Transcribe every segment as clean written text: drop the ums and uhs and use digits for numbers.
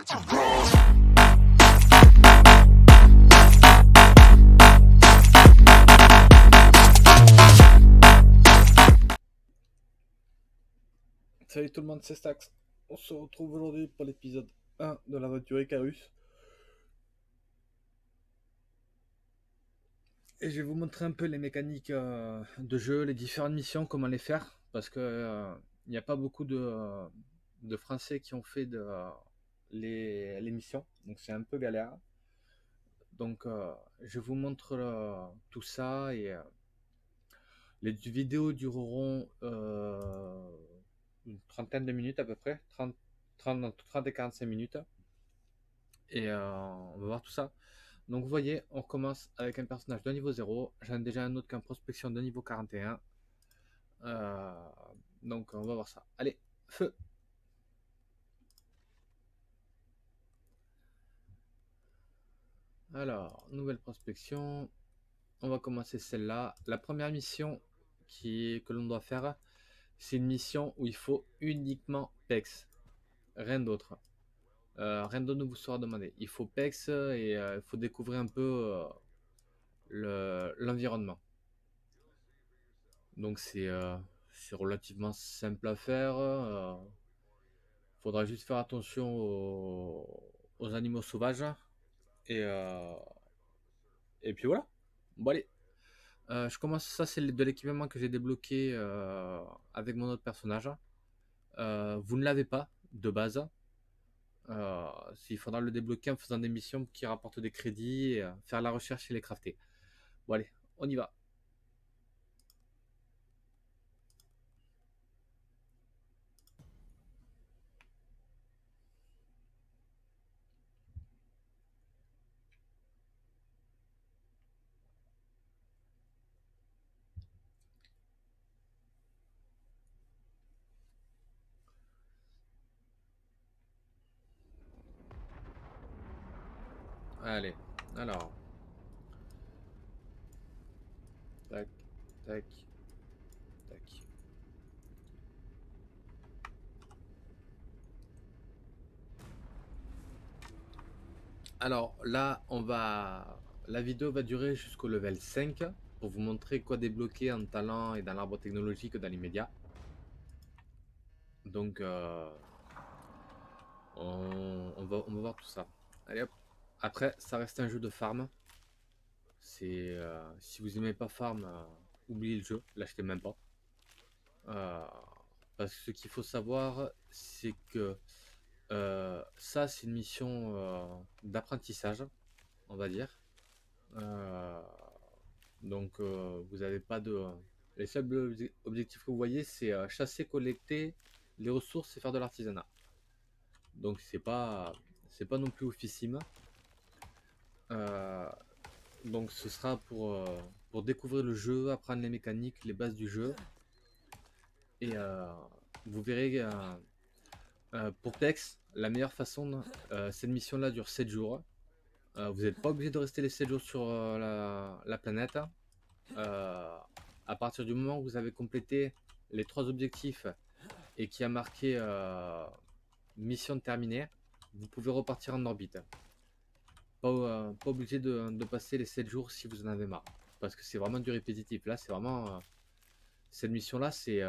Salut tout le monde, c'est Stax. On se retrouve aujourd'hui pour l'épisode 1 de l'aventure Icarus. Et je vais vous montrer un peu les mécaniques de jeu, les différentes missions, comment les faire. Parce que il n'y a pas beaucoup de Français qui ont fait les missions. Donc c'est un peu galère. Donc je vous montre tout ça. Et les vidéos dureront une trentaine de minutes à peu près. 30 et 45 minutes. Et on va voir tout ça. Donc vous voyez, on commence avec un personnage de niveau 0. J'en ai déjà un autre qu'un prospection de niveau 41. Euh, donc on va voir ça. Allez, feu. Alors, nouvelle prospection. On va commencer celle-là. La première mission que l'on doit faire, c'est une mission où il faut uniquement PEX. Rien d'autre. Rien d'autre ne vous sera demandé. Il faut PEX et il faut découvrir un peu l'environnement. Donc c'est relativement simple à faire. Faudra juste faire attention aux animaux sauvages. Et, euh, et puis voilà. Bon allez. Je commence. Ça c'est de l'équipement que j'ai débloqué avec mon autre personnage. Vous ne l'avez pas de base. Il faudra le débloquer en faisant des missions qui rapportent des crédits, et, faire la recherche et les crafter. Bon allez, on y va. Allez, alors. Tac, tac, tac. Alors là, la vidéo va durer jusqu'au level 5 pour vous montrer quoi débloquer en talent et dans l'arbre technologique dans l'immédiat. Donc on va voir tout ça. Allez hop. Après, ça reste un jeu de farm. Si vous aimez pas farm, oubliez le jeu, l'achetez même pas. Euh, Parce que ce qu'il faut savoir, c'est que ça, c'est une mission d'apprentissage, on va dire. Euh, donc, vous n'avez pas de. Les seuls objectifs que vous voyez, c'est chasser, collecter les ressources et faire de l'artisanat. Donc, c'est pas non plus oufissime. Euh, donc, ce sera pour découvrir le jeu, apprendre les mécaniques, les bases du jeu. Et vous verrez, pour PEX, la meilleure façon, cette mission-là dure 7 jours. Vous n'êtes pas obligé de rester les 7 jours sur la planète. À partir du moment où vous avez complété les 3 objectifs et qui a marqué mission terminée, vous pouvez repartir en orbite. Pas obligé de passer les 7 jours si vous en avez marre. Parce que c'est vraiment du répétitif. Là, c'est vraiment. Cette mission-là, c'est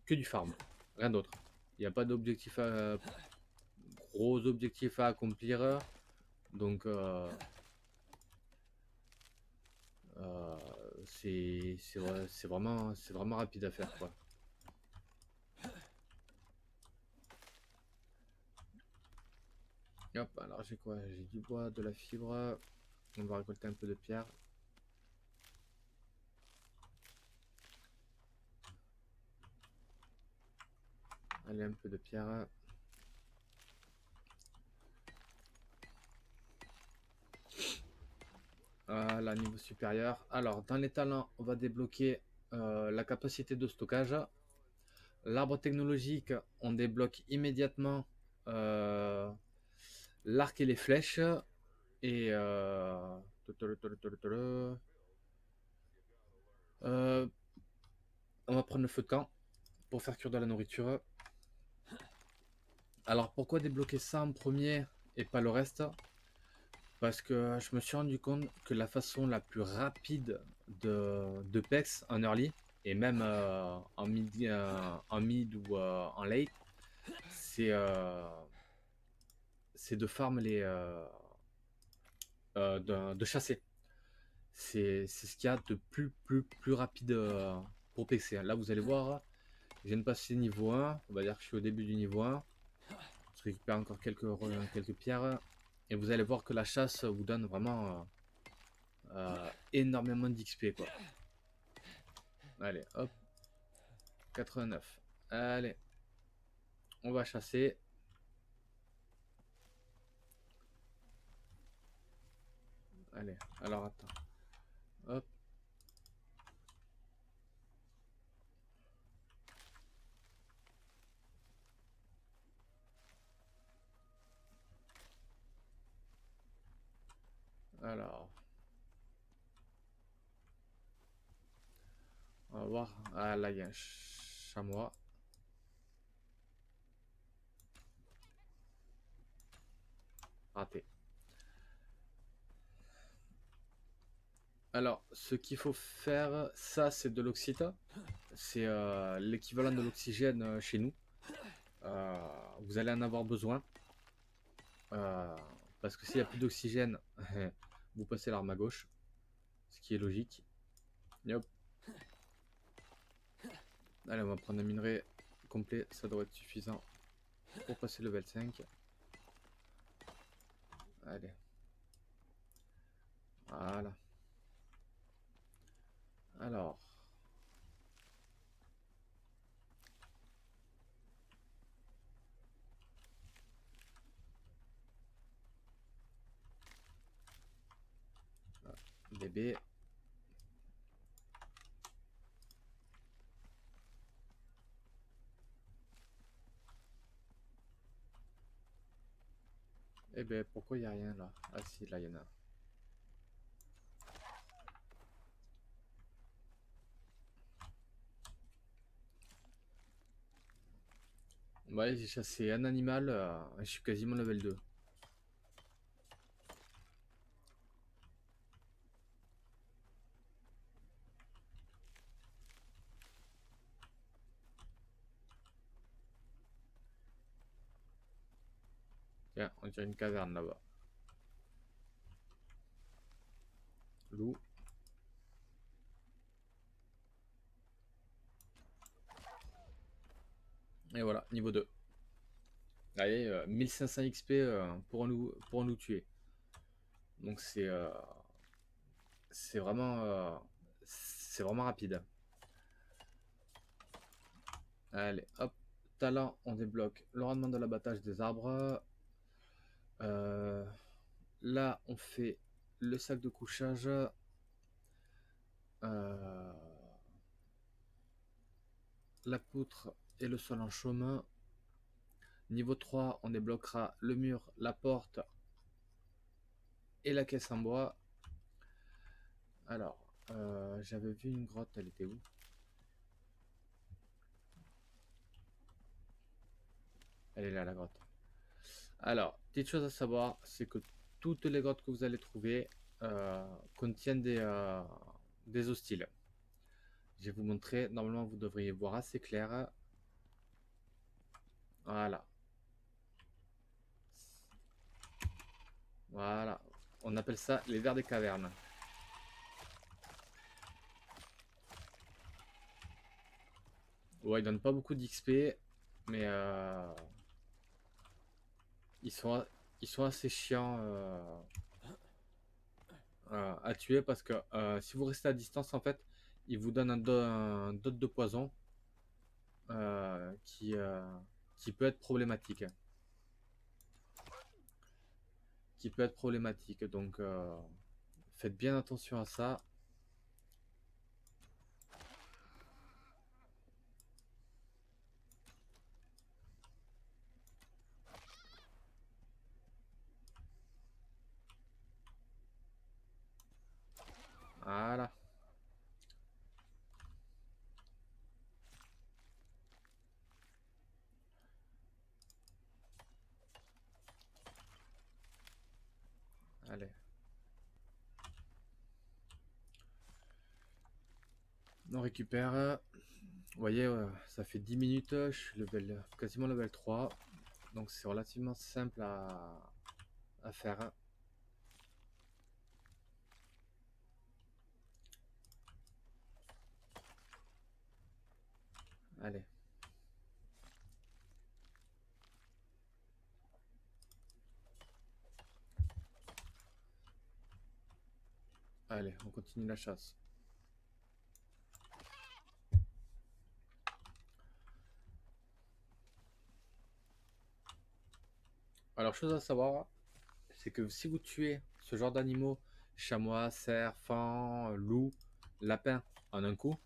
que du farm. Rien d'autre. Il n'y a pas d'objectif gros objectifs à accomplir. Donc, euh, c'est vraiment rapide à faire, quoi. Hop, alors j'ai quoi? J'ai du bois, de la fibre. On va récolter un peu de pierre. Allez, un peu de pierre. Là, niveau supérieur. Alors, dans les talents, on va débloquer la capacité de stockage. L'arbre technologique, on débloque immédiatement l'arc et les flèches. Et euh, on va prendre le feu de camp pour faire cuire de la nourriture. Alors pourquoi débloquer ça en premier et pas le reste. Parce que je me suis rendu compte que la façon la plus rapide de PEX en early, et même en mid ou en late, c'est de farm de chasser. C'est ce qu'il y a de plus rapide pour PC. Là, vous allez voir, je viens de passer niveau 1. On va dire que je suis au début du niveau 1. Je récupère encore quelques pierres. Et vous allez voir que la chasse vous donne vraiment énormément d'XP, quoi. Allez, hop. 89. Allez. On va chasser. Allez, alors attends. Hop. Alors. On va voir. Ah, là, il y a un chamois. Raté. Alors, ce qu'il faut faire, ça, c'est de l'oxyte. C'est l'équivalent de l'oxygène chez nous. Vous allez en avoir besoin. Parce que s'il n'y a plus d'oxygène, vous passez l'arme à gauche. Ce qui est logique. Hop. Allez, on va prendre un minerai complet. Ça doit être suffisant pour passer level 5. Allez. Voilà. Alors. Bébé. Eh ben, pourquoi il n'y a rien là? Ah si, là, il y en a. Ouais, j'ai chassé un animal. Je suis quasiment level 2. Tiens, on dirait une caverne là-bas. Loup. Et voilà, niveau 2. Allez, 1500 XP pour nous tuer. Donc c'est vraiment rapide. Allez, hop. Talent, on débloque le rendement de l'abattage des arbres. Là, on fait le sac de couchage. La poutre et le sol en chaume. Niveau 3, on débloquera le mur, la porte et la caisse en bois. Alors, j'avais vu une grotte, elle était où? Elle est là, la grotte. Alors, petite chose à savoir, c'est que toutes les grottes que vous allez trouver contiennent des hostiles. Je vais vous montrer, normalement vous devriez voir assez clair. Voilà. Voilà. On appelle ça les vers des cavernes. Ouais, ils donnent pas beaucoup d'XP, mais ils sont assez chiants à tuer parce que si vous restez à distance, en fait, ils vous donnent un dot de poison euh, qui, euh, qui peut être problématique. Donc, faites bien attention à ça. Voilà. Allez. On récupère. Vous voyez, ça fait 10 minutes, je suis quasiment level 3. Donc c'est relativement simple à faire. Allez. Allez, on continue la chasse. Alors, chose à savoir, c'est que si vous tuez ce genre d'animaux, chamois, cerf, faon, loup, lapin, en un coup,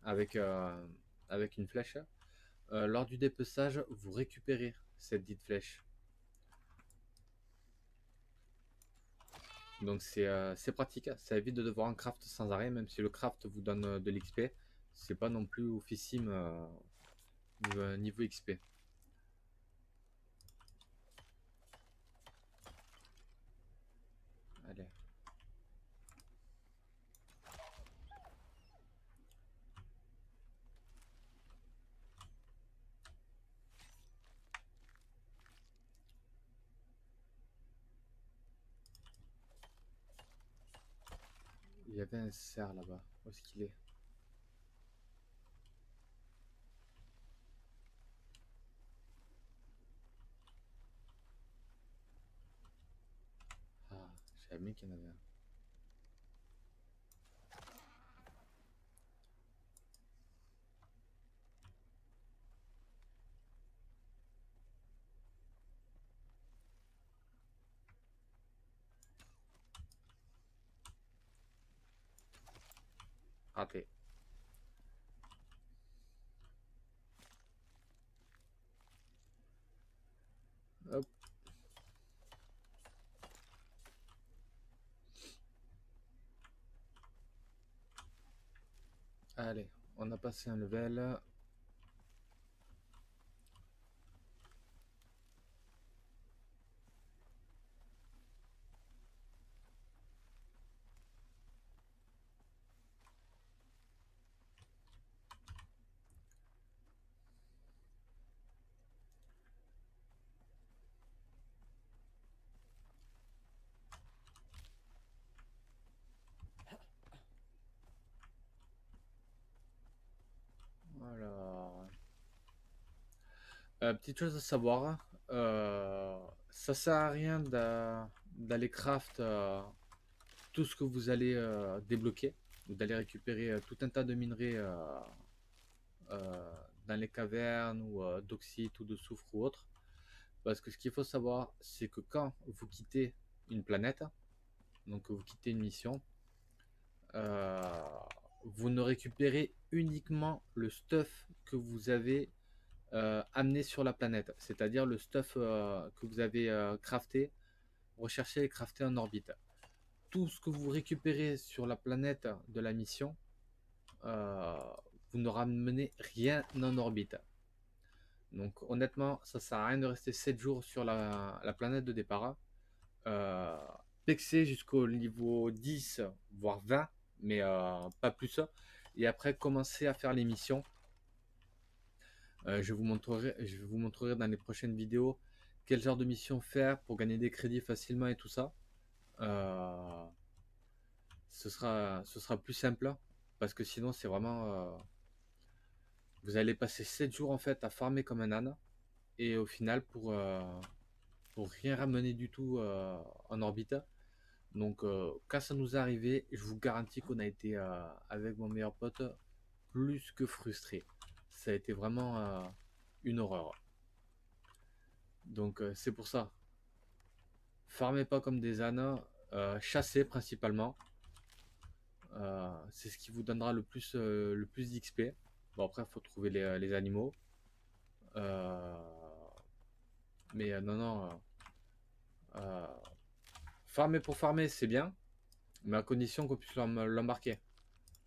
avec, avec une flèche, lors du dépeçage, vous récupérez cette dite flèche. Donc c'est pratique, ça évite de devoir en craft sans arrêt, même si le craft vous donne de l'XP, c'est pas non plus oufissime niveau XP. Allez. Il y avait un cerf là-bas, où est-ce qu'il est? Ah, je savais bien qu'il y en avait un. Raté. Hop. Allez, on a passé un level. Alors, petite chose à savoir, ça sert à rien d'aller craft tout ce que vous allez débloquer, ou d'aller récupérer tout un tas de minerais euh, dans les cavernes ou d'oxyde ou de soufre ou autre. Parce que ce qu'il faut savoir, c'est que quand vous quittez une planète, donc que vous quittez une mission, euh, vous ne récupérez uniquement le stuff que vous avez amené sur la planète, c'est-à-dire le stuff que vous avez crafté, recherché et crafté en orbite. Tout ce que vous récupérez sur la planète de la mission, euh, vous ne ramenez rien en orbite. Donc honnêtement, ça sert à rien de rester 7 jours sur la planète de départ. Euh, Pexer jusqu'au niveau 10, voire 20, mais pas plus. Et après, commencer à faire les missions. Je vous montrerai dans les prochaines vidéos quel genre de mission faire pour gagner des crédits facilement et tout ça. Euh, ce sera plus simple parce que sinon c'est vraiment vous allez passer 7 jours en fait à farmer comme un âne et au final pour rien ramener du tout en orbite. Donc quand ça nous est arrivé, je vous garantis qu'on a été avec mon meilleur pote plus que frustré. Ça a été vraiment une horreur. Donc c'est pour ça. Farmez pas comme des ânes, chassez principalement. C'est ce qui vous donnera le plus d'XP. Bon, après, il faut trouver les animaux. Euh, mais non, non. Euh, farmer pour farmer, c'est bien. Mais à condition qu'on puisse l'embarquer.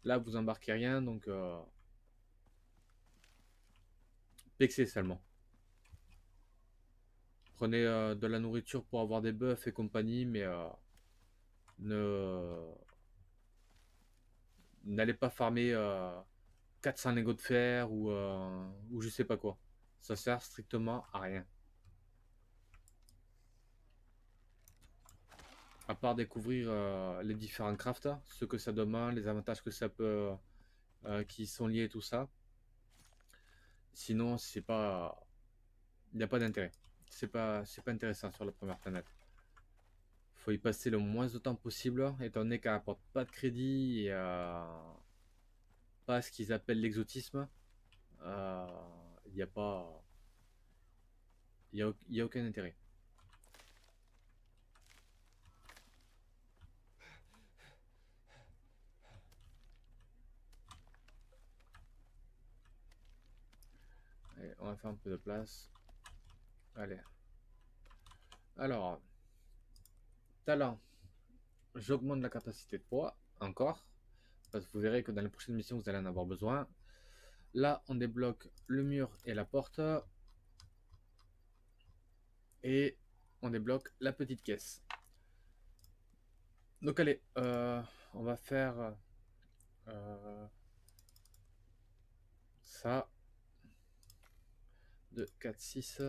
Là, vous embarquez rien, donc pexez seulement. Prenez de la nourriture pour avoir des bœufs et compagnie, mais Ne N'allez pas farmer 400 lingots de fer ou je sais pas quoi. Ça sert strictement à rien. À part découvrir les différents crafts, ce que ça demande, les avantages que ça peut, qui sont liés et tout ça. Sinon, c'est pas, il n'y a pas d'intérêt. C'est pas intéressant sur la première planète. Faut y passer le moins de temps possible, étant donné qu'elle apporte pas de crédit et pas ce qu'ils appellent l'exotisme. Euh, Il n'y a pas, il y a aucun intérêt. Allez, on va faire un peu de place. Allez. Alors, talent. J'augmente la capacité de poids, encore. Parce que vous verrez que dans les prochaines missions, vous allez en avoir besoin. Là, on débloque le mur et la porte. Et on débloque la petite caisse. Donc allez, on va faire ça. 2, 4, 6.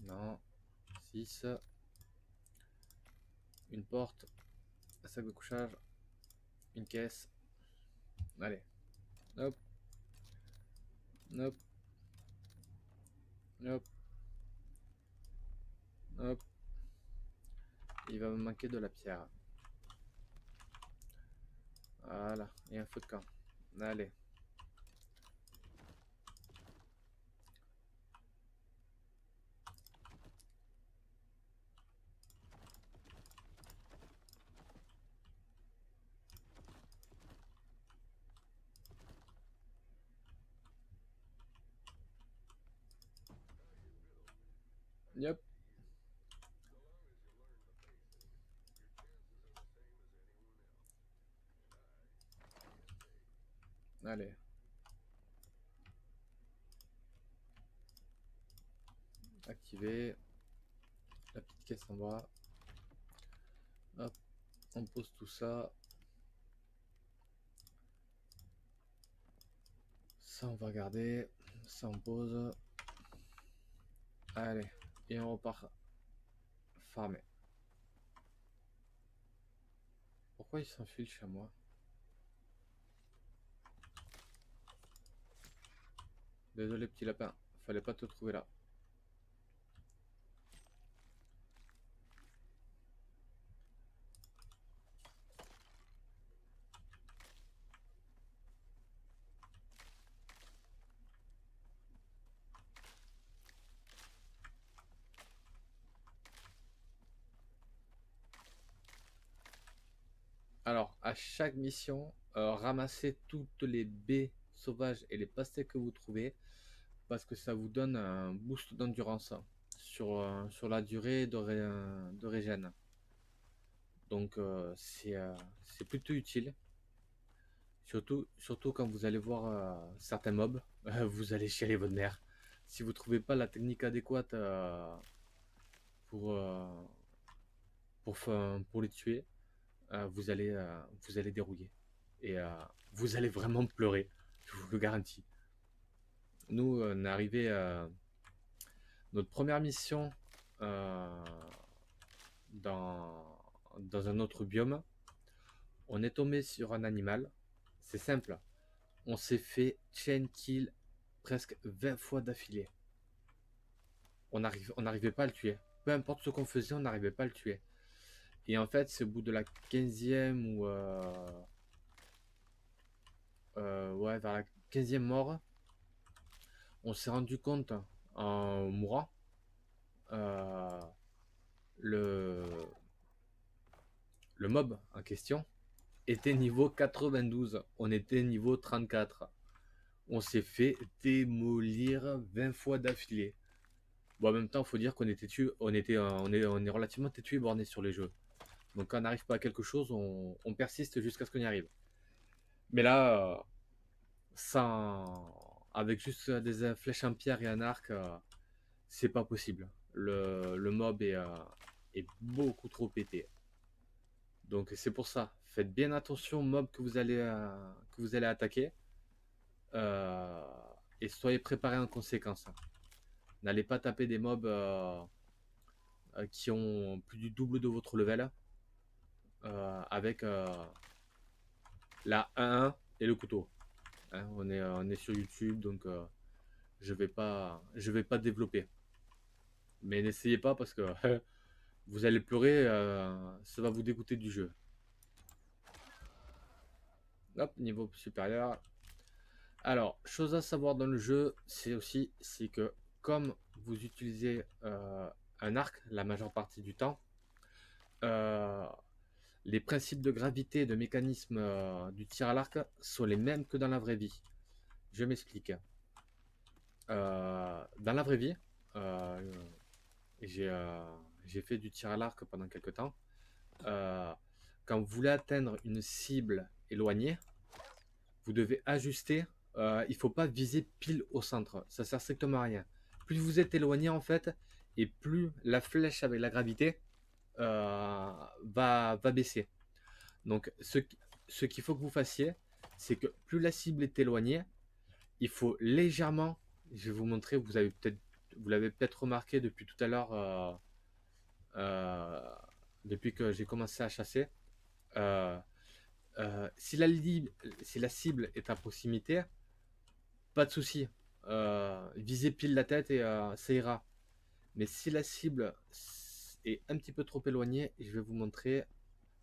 Non. 6. Une porte. Un sac de couchage. Une caisse. Allez. Hop. Hop. Hop. Hop. Il va me manquer de la pierre. Voilà. Et un feu de camp. Allez. Yep. Allez. Activer. La petite caisse en bas. Hop. On pose tout ça. Ça, on va garder. Ça, on pose. Allez. Et on repart farmer. Pourquoi il s'enfuit chez moi? Désolé petit lapin, fallait pas te trouver là. Alors, à chaque mission, ramassez toutes les baies sauvages et les pastèques que vous trouvez parce que ça vous donne un boost d'endurance sur la durée de régène. Donc, c'est plutôt utile. Surtout quand vous allez voir certains mobs, vous allez chialer votre mère. Si vous trouvez pas la technique adéquate pour, euh, pour les tuer, vous allez dérouiller. Et vous allez vraiment pleurer, je vous le garantis. Nous, on est arrivé à notre première mission euh, dans, dans un autre biome. On est tombé sur un animal. C'est simple. On s'est fait chain kill presque 20 fois d'affilée. On n'arrivait pas à le tuer. Peu importe ce qu'on faisait, on n'arrivait pas à le tuer. Et en fait, c'est au bout de la 15e ou ouais, vers la 15e mort, on s'est rendu compte en mourant, euh, le, le mob en question était niveau 92. On était niveau 34. On s'est fait démolir 20 fois d'affilée. Bon, en même temps, il faut dire qu'on était on est relativement têtu et borné sur les jeux. Donc quand on n'arrive pas à quelque chose, on persiste jusqu'à ce qu'on y arrive. Mais là, avec juste des flèches en pierre et un arc, c'est pas possible. Le mob est beaucoup trop pété. Donc c'est pour ça, faites bien attention aux mobs que vous allez attaquer. euh, et soyez préparés en conséquence. N'allez pas taper des mobs qui ont plus du double de votre level avec la 1-1 et le couteau. Hein, on est sur YouTube, donc je vais pas développer. Mais n'essayez pas parce que vous allez pleurer, ça va vous dégoûter du jeu. Hop, niveau supérieur. Alors, chose à savoir dans le jeu, c'est que comme vous utilisez un arc la majeure partie du temps, euh, les principes de gravité et de mécanisme du tir à l'arc sont les mêmes que dans la vraie vie. Je m'explique. Dans la vraie vie, euh, j'ai j'ai fait du tir à l'arc pendant quelques temps. Euh, Quand vous voulez atteindre une cible éloignée, vous devez ajuster. Il ne faut pas viser pile au centre. Ça sert strictement à rien. Plus vous êtes éloigné en fait, et plus la flèche avec la gravité va baisser. Donc ce qu'il faut que vous fassiez, c'est que plus la cible est éloignée, il faut légèrement, je vais vous montrer, vous l'avez peut-être remarqué depuis tout à l'heure, euh, depuis que j'ai commencé à chasser. Euh, si la cible est à proximité, pas de souci. Visez pile la tête et ça ira. Mais si la cible est un petit peu trop éloignée, je vais vous montrer.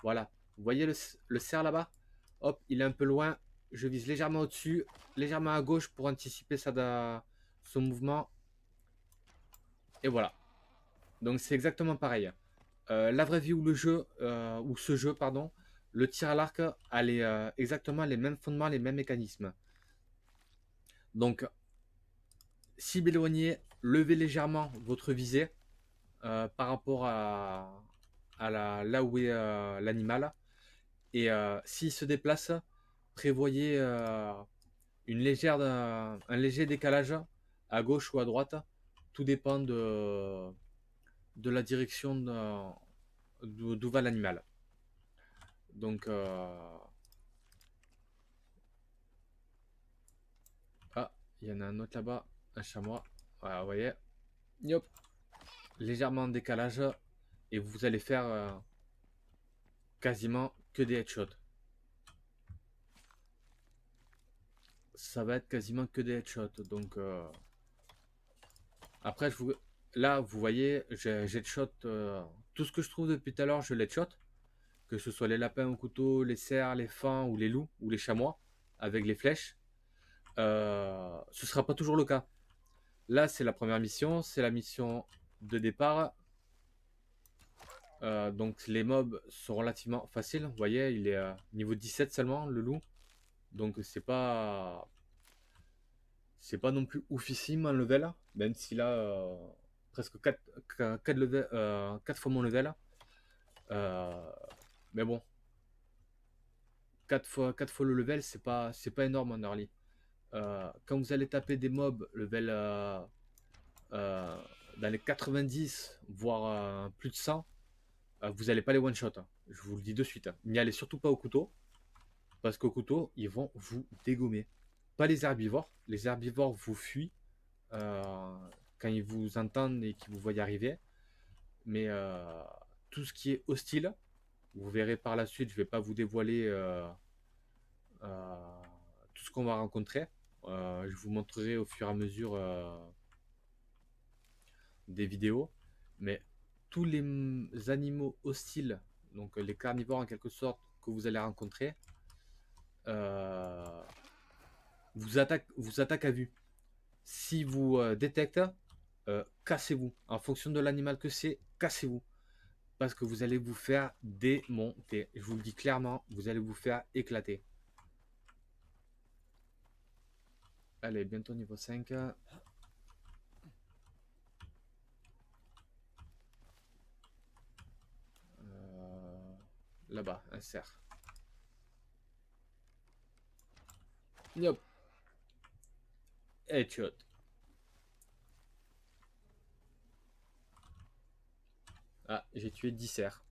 Voilà. Vous voyez le cerf là-bas? Hop, il est un peu loin. Je vise légèrement au-dessus, légèrement à gauche pour anticiper son mouvement. Et voilà. Donc c'est exactement pareil. La vraie vie ou ou ce jeu, pardon, le tir à l'arc a exactement les mêmes fondements, les mêmes mécanismes. Donc, cible éloignée, levez légèrement votre visée par rapport là où est l'animal. Et s'il se déplace, prévoyez un léger décalage à gauche ou à droite. Tout dépend de la direction d'où va l'animal. Donc, ah, il y en a un autre là-bas, un chamois. Voilà, vous voyez. Yop. Légèrement en décalage. Et vous allez faire quasiment que des headshots. Ça va être quasiment que des headshots. Donc, après, là, vous voyez, j'headshot tout ce que je trouve depuis tout à l'heure, je l'headshot. Que ce soit les lapins au couteau, les cerfs, les fans ou les loups ou les chamois avec les flèches. Ce ne sera pas toujours le cas. Là, c'est la première mission, c'est la mission de départ. Donc les mobs sont relativement faciles. Vous voyez, il est niveau 17 seulement, le loup. Donc c'est pas non plus oufissime en level, même s'il a presque 4 fois mon level. Mais bon, 4 fois le level, c'est pas énorme en early. Quand vous allez taper des mobs level euh, dans les 90, voire plus de 100, vous n'allez pas les one-shot. Hein. Je vous le dis de suite. Hein. N'y allez surtout pas au couteau, parce qu'au couteau, ils vont vous dégommer. Pas les herbivores. Les herbivores vous fuient quand ils vous entendent et qu'ils vous voient arriver. Mais tout ce qui est hostile, vous verrez par la suite, je ne vais pas vous dévoiler euh, tout ce qu'on va rencontrer. Je vous montrerai au fur et à mesure des vidéos. Mais tous les animaux hostiles, donc les carnivores en quelque sorte, que vous allez rencontrer, euh, vous attaquent à vue. Si vous détectez, cassez-vous. En fonction de l'animal que c'est, cassez-vous. Parce que vous allez vous faire démonter. Je vous le dis clairement, vous allez vous faire éclater. Allez, bientôt niveau 5. Là-bas, un cerf. Yop. Headshot. Ah, j'ai tué 10 cerfs.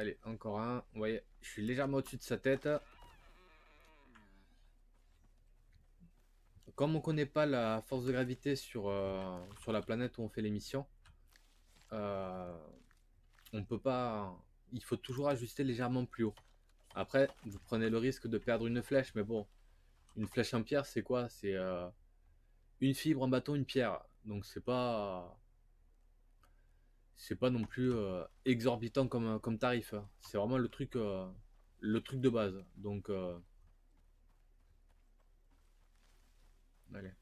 Allez, encore un. Vous voyez, je suis légèrement au-dessus de sa tête. Comme on connaît pas la force de gravité sur la planète où on fait l'émission, euh, on peut pas. Il faut toujours ajuster légèrement plus haut. Après, vous prenez le risque de perdre une flèche, mais bon, une flèche en pierre, c'est quoi? C'est une fibre, un bâton, une pierre. Donc c'est pas non plus exorbitant comme tarif, hein. C'est vraiment le truc de base. Donc allez,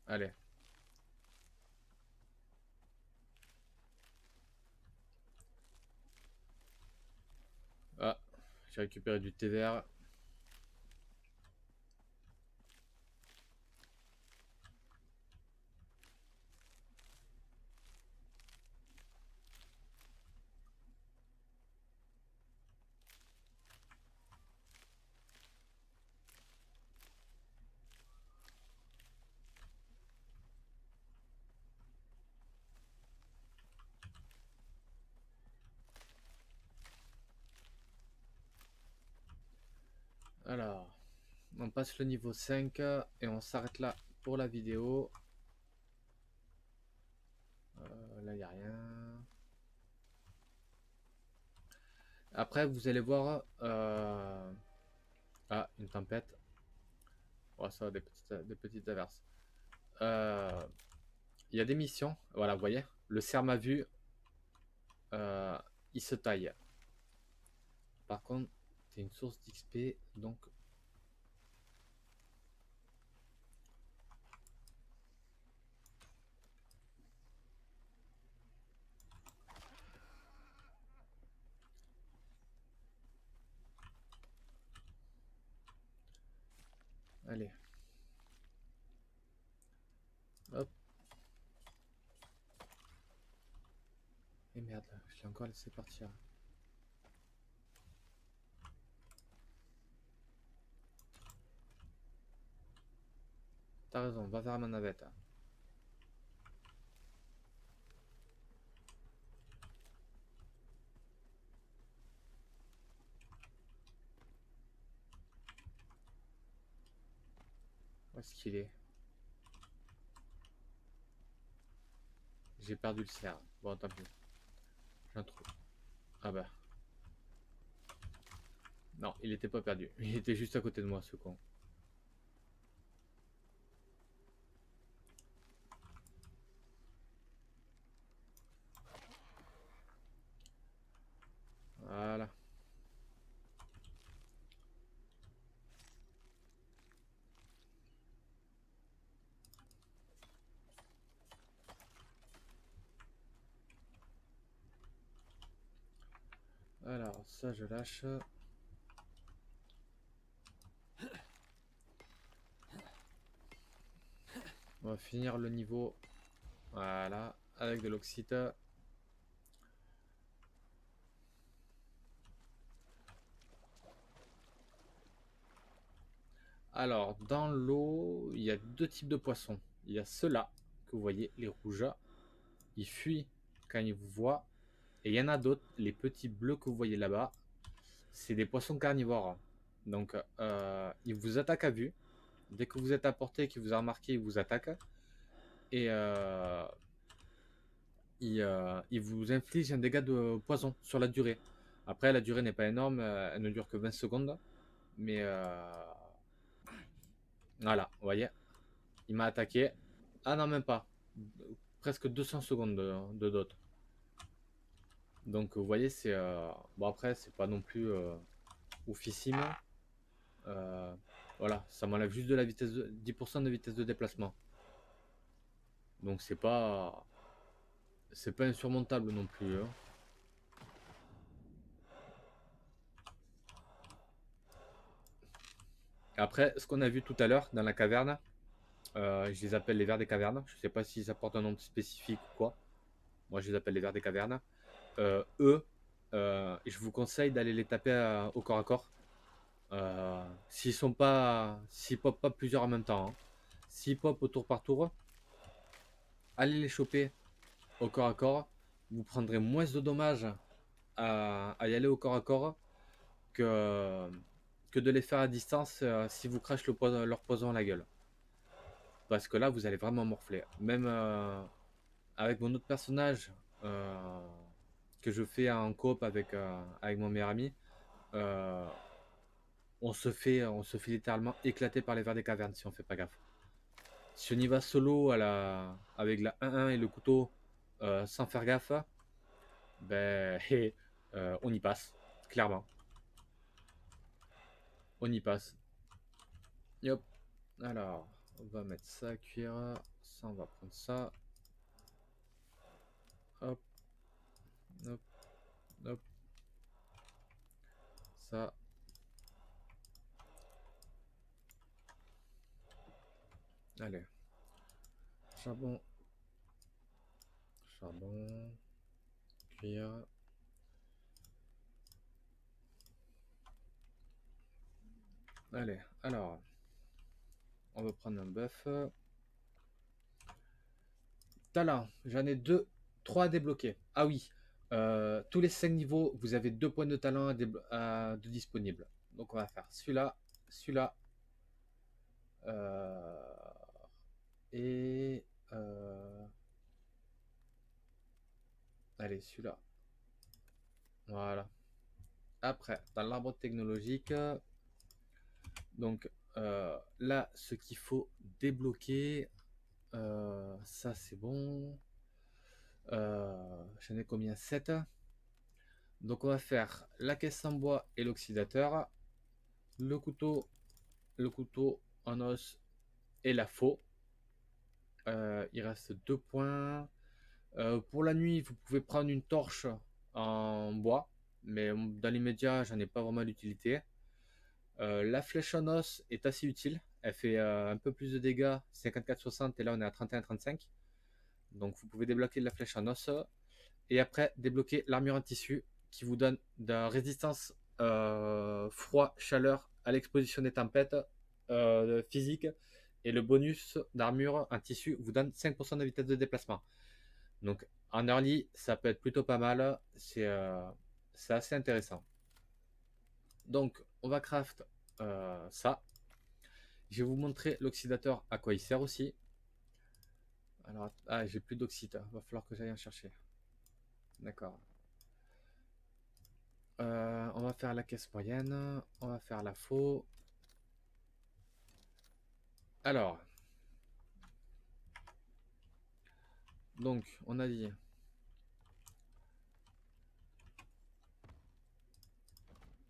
allez. Ah, j'ai récupéré du thé vert. Alors, on passe le niveau 5 et on s'arrête là pour la vidéo. Là, il n'y a rien. Après, vous allez voir... Ah, une tempête. Oh, ça va, des petites averses. Il y a des missions. Voilà, vous voyez. Le cerf m'a vu. euh, il se taille. Par contre, c'est une source d'XP. Donc, allez. Hop. Et merde, je l'ai encore laissé partir. T'as raison, va vers ma navette. Où est-ce qu'il est? J'ai perdu le cerf. Bon, tant pis. J'en trouve. Ah bah. Non, il était pas perdu. Il était juste à côté de moi, ce con. Voilà. Alors, ça, je lâche. On va finir le niveau. Voilà. Avec de l'oxyte. Alors, dans l'eau, il y a deux types de poissons. Il y a ceux-là, que vous voyez, les rouges. Ils fuient quand ils vous voient. Et il y en a d'autres, les petits bleus que vous voyez là-bas. C'est des poissons carnivores. Donc, ils vous attaquent à vue. Dès que vous êtes à portée et qu'ils vous a remarqué, ils vous attaquent. Et ils vous infligent un dégât de poison sur la durée. Après, la durée n'est pas énorme. Elle ne dure que 20 secondes. Mais voilà, vous voyez. Il m'a attaqué. Ah non, même pas. Presque 200 secondes de dot. Donc vous voyez, c'est... Bon après, c'est pas non plus oufissime. Euh, voilà, ça m'enlève juste de la vitesse 10% de vitesse de déplacement. Donc c'est pas... C'est pas insurmontable non plus, hein. Après, ce qu'on a vu tout à l'heure dans la caverne, Je les appelle les vers des cavernes. Je sais pas si ça porte un nom spécifique ou quoi. Moi, je les appelle les vers des cavernes. Eux, je vous conseille d'aller les taper au corps à corps. S'ils pop pas plusieurs en même temps, hein. S'ils pop au tour par tour, allez les choper au corps à corps. Vous prendrez moins de dommages à y aller au corps à corps que, que de les faire à distance si vous crachez leur poison à la gueule. Parce que là, vous allez vraiment morfler. Même avec mon autre personnage que je fais en coop avec mon meilleur ami, euh, on se fait littéralement éclater par les vers des cavernes si on fait pas gaffe. Si on y va solo avec la 1-1 et le couteau sans faire gaffe, ben, on y passe, clairement. On y passe. Hop. Alors, on va mettre ça à cuire. Ça, on va prendre ça. Hop, hop, hop. Ça. Allez. Charbon. Charbon. Cuire. Allez, alors. On va prendre un bœuf. Talent, j'en ai 3 à débloquer. Ah oui, tous les 5 niveaux, vous avez 2 points de talent de disponibles. Donc on va faire celui-là, celui-là, euh, et allez, celui-là. Voilà. Après, dans l'arbre technologique, donc là, ce qu'il faut débloquer, ça c'est bon. J'en ai combien? 7. Donc on va faire la caisse en bois et l'oxydateur, le couteau en os et la faux. Il reste 2 points. Pour la nuit, vous pouvez prendre une torche en bois, mais dans l'immédiat, j'en ai pas vraiment d'utilité. La flèche en os est assez utile. Elle fait un peu plus de dégâts, 54-60, et là on est à 31-35. Donc vous pouvez débloquer la flèche en os. Et après, débloquer l'armure en tissu qui vous donne de la résistance froid, chaleur à l'exposition des tempêtes physiques. Et le bonus d'armure en tissu vous donne 5% de vitesse de déplacement. Donc en early, ça peut être plutôt pas mal. C'est assez intéressant. Donc on va craft ça. Je vais vous montrer l'oxydateur à quoi il sert aussi. Alors, j'ai plus d'oxyde. Va falloir que j'aille en chercher. D'accord. On va faire la caisse moyenne. On va faire la faux. Alors, donc, on a dit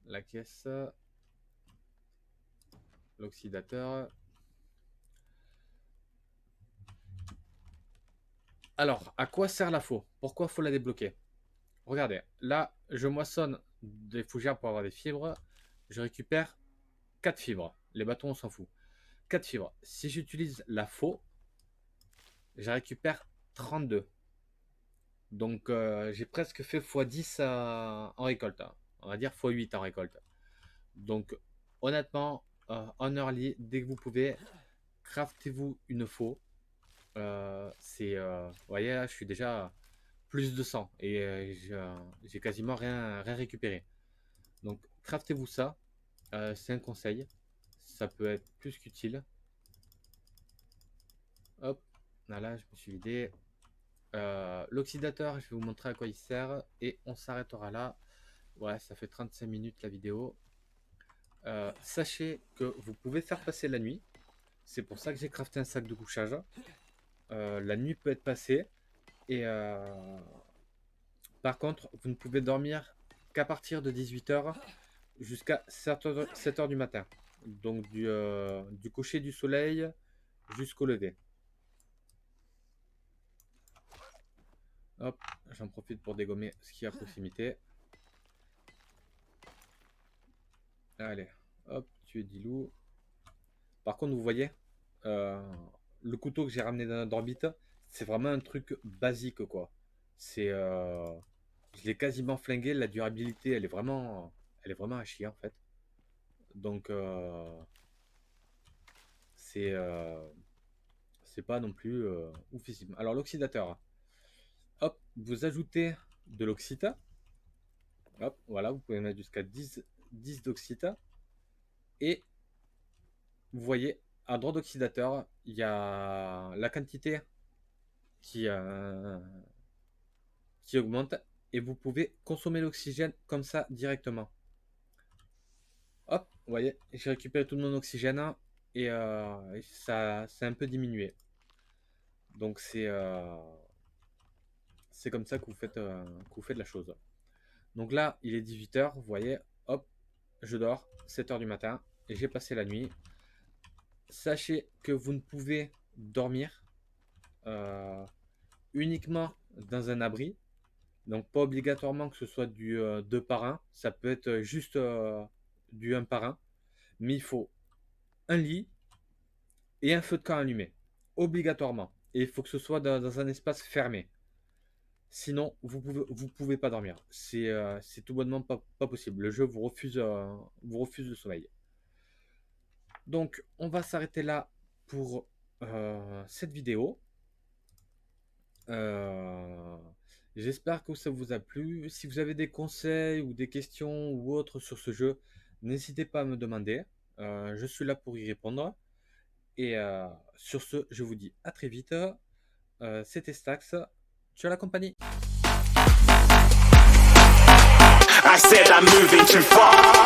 la caisse, l'oxydateur. Alors, à quoi sert la faux? Pourquoi faut la débloquer? Regardez, là, je moissonne des fougères pour avoir des fibres. Je récupère 4 fibres. Les bâtons, on s'en fout. 4 fibres. Si j'utilise la faux, je récupère 32. Donc, j'ai presque fait x10 en récolte, hein. On va dire x8 en récolte. Donc, honnêtement, en early, dès que vous pouvez, craftez-vous une faux. Vous voyez, là, je suis déjà plus de 100 et j'ai quasiment rien récupéré. Donc, craftez-vous ça. C'est un conseil. Ça peut être plus qu'utile. Hop, là, je me suis vidé. L'oxydateur, je vais vous montrer à quoi il sert et on s'arrêtera là. Ouais, ça fait 35 minutes la vidéo. Sachez que vous pouvez faire passer la nuit. C'est pour ça que j'ai crafté un sac de couchage. La nuit peut être passée. Et par contre, vous ne pouvez dormir qu'à partir de 18h jusqu'à 7h du matin. Donc du coucher du soleil jusqu'au lever. Hop, j'en profite pour dégommer ce qui est à proximité. Allez, hop, tuer 10 loups. Par contre, vous voyez, le couteau que j'ai ramené d'Orbite, c'est vraiment un truc basique, quoi. C'est, je l'ai quasiment flingué. La durabilité, elle est vraiment à chier, en fait. Donc, c'est, euh, c'est pas non plus oufissime. Alors, l'oxydateur. Hop, vous ajoutez de l'oxyta. Hop, voilà, vous pouvez mettre jusqu'à 10 d'oxyta. Et vous voyez, à droite d'oxydateur, il y a la quantité qui, euh, qui augmente et vous pouvez consommer l'oxygène comme ça directement. Hop, vous voyez, j'ai récupéré tout mon oxygène et ça c'est un peu diminué. Donc c'est comme ça que vous faites la chose. Donc là, il est 18h, vous voyez, hop, je dors, 7h du matin, et j'ai passé la nuit. Sachez que vous ne pouvez dormir euh, uniquement dans un abri. Donc pas obligatoirement que ce soit du 2 par 1, ça peut être juste du 1 par 1. Mais il faut un lit et un feu de camp allumé, obligatoirement. Et il faut que ce soit dans un espace fermé. Sinon, vous pouvez pas dormir. C'est tout bonnement pas possible. Le jeu vous refuse le sommeil. Donc, on va s'arrêter là pour cette vidéo. Euh, J'espère que ça vous a plu. Si vous avez des conseils ou des questions ou autres sur ce jeu, n'hésitez pas à me demander. Je suis là pour y répondre. Et sur ce, je vous dis à très vite. C'était Stax. Tu as la compagnie. I said I'm moving too far.